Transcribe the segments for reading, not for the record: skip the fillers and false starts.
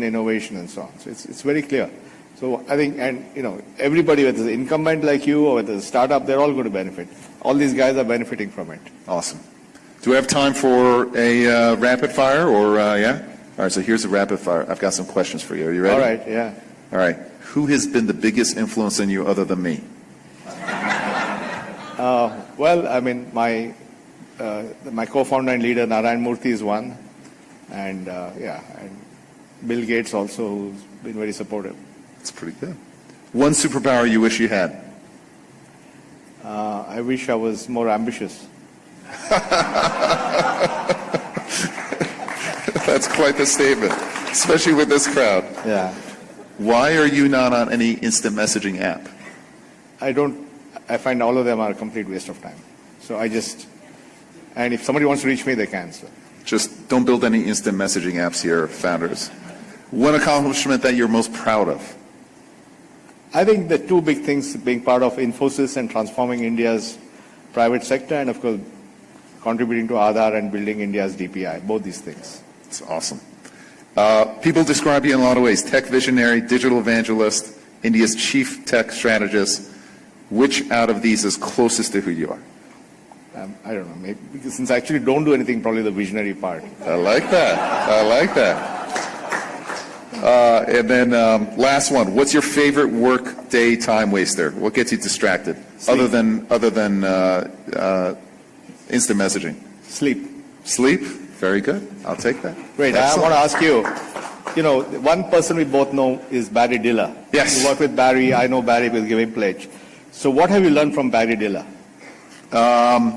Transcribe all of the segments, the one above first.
innovation and so on. So it's very clear. So I think, and everybody, whether it's an incumbent like you or whether it's a startup, they're all going to benefit. All these guys are benefiting from it. Awesome. Do we have time for a rapid fire or, yeah? All right, so here's a rapid fire. I've got some questions for you. Are you ready? All right, yeah. All right. Who has been the biggest influence on you other than me? Well, I mean, my co-founder and leader, Narayan Murthy, is one. And, and Bill Gates also, who's been very supportive. That's pretty good. One superpower you wish you had? I wish I was more ambitious. That's quite the statement, especially with this crowd. Yeah. Why are you not on any instant messaging app? I find all of them are a complete waste of time. So and if somebody wants to reach me, they can. So. Just don't build any instant messaging apps here, founders. One accomplishment that you're most proud of? I think the two big things, being part of Infosys and transforming India's private sector, and of course, contributing to Aadhaar and building India's DPI, both these things. That's awesome. People describe you in a lot of ways: tech visionary, digital evangelist, India's chief tech strategist. Which out of these is closest to who you are? I don't know. Maybe because since I actually don't do anything, probably the visionary part. I like that. I like that. And then last one. What's your favorite work day time waster? What gets you distracted? Sleep. Other than instant messaging. Sleep. Sleep. Very good. I'll take that. Great. Excellent. I want to ask you. One person we both know is Barry Diller. Yes. You work with Barry. I know Barry will give him pledge. So what have you learned from Barry Diller? The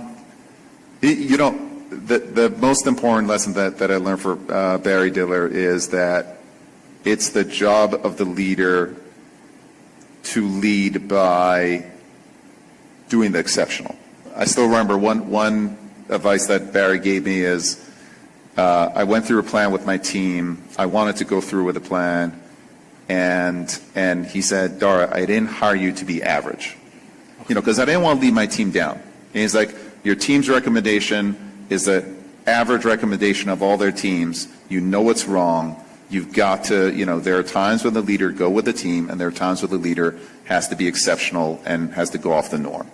most important lesson that I learned from Barry Diller is that it's the job of the leader to lead by doing the exceptional. I still remember one advice that Barry gave me is, I went through a plan with my team. I wanted to go through with a plan. And he said, Dara, I didn't hire you to be average. Because I didn't want to leave my team down. And he's like, your team's recommendation is the average recommendation of all their teams. You know what's wrong. You've got to, there are times when the leader go with the team, and there are times when the leader has to be exceptional and has to go off the norm.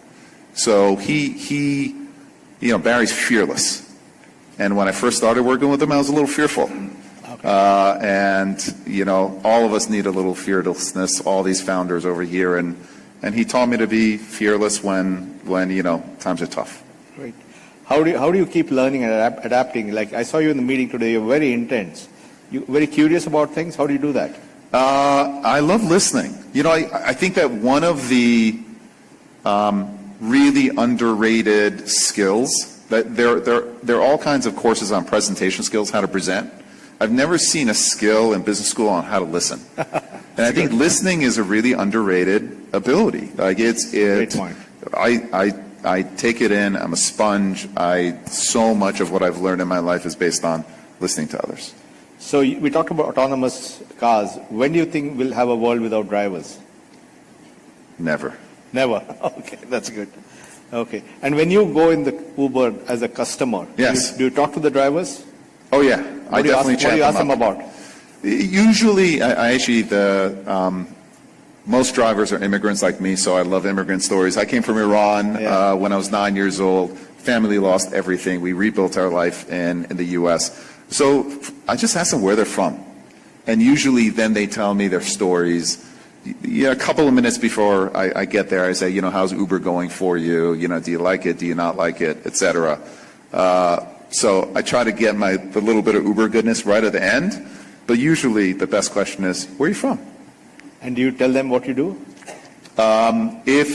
So Barry's fearless. And when I first started working with him, I was a little fearful. Okay. All of us need a little fearlessness, all these founders over here. And he taught me to be fearless when times are tough. Great. How do you keep learning and adapting? Like I saw you in the meeting today, you're very intense. You're very curious about things. How do you do that? I love listening. I think that one of the really underrated skills, that there are all kinds of courses on presentation skills, how to present. I've never seen a skill in business school on how to listen. And I think listening is a really underrated ability. Like Great point. I take it in. I'm a sponge. So much of what I've learned in my life is based on listening to others. So we talked about autonomous cars. When do you think we'll have a world without drivers? Never. Never. Okay, that's good. Okay. And when you go in the Uber as a customer, yes, do you talk to the drivers? Oh yeah, I definitely chat them up. What do you ask them about? Usually, most drivers are immigrants like me, so I love immigrant stories. I came from Iran when I was 9 years old. Family lost everything. We rebuilt our life in the U.S. So I just ask them where they're from. And usually then they tell me their stories. A couple of minutes before I get there, I say, how's Uber going for you? Do you like it? Do you not like it? Et cetera. So I try to get the little bit of Uber goodness right at the end. But usually the best question is, where are you from? And do you tell them what you do? If